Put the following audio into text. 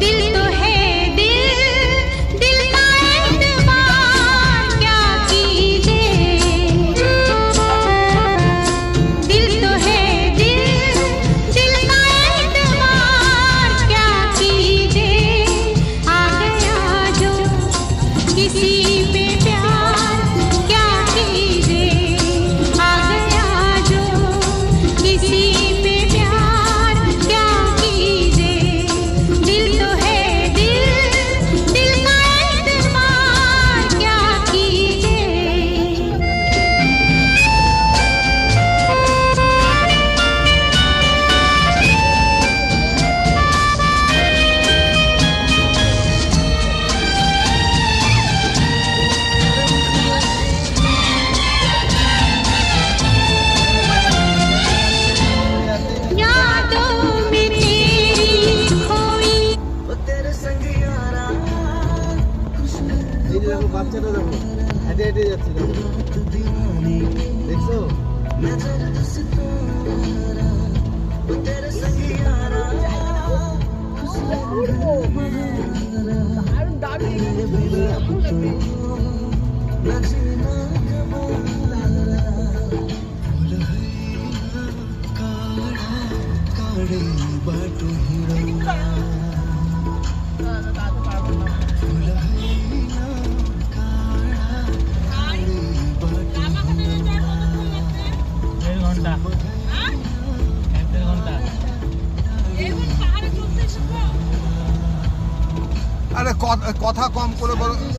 दिल तो है दिल, दिल का एतबार क्या कीजिए। दिल तो है दिल, दिल का एतबार क्या कीजिए। आ गया जो किसी पे प्यार क्या कीजिए। आ गया जो किसी पे प्यार क्या कीजिए। दिल तो है दिल, दिल का एतबार क्या कीजिए। यादों में तेरी खोई এই যে দেখো বাচ্চাটা দেখো হেঁটে হেঁটে যাচ্ছে দেখো দেখছো আরে কথা কম করে বলো।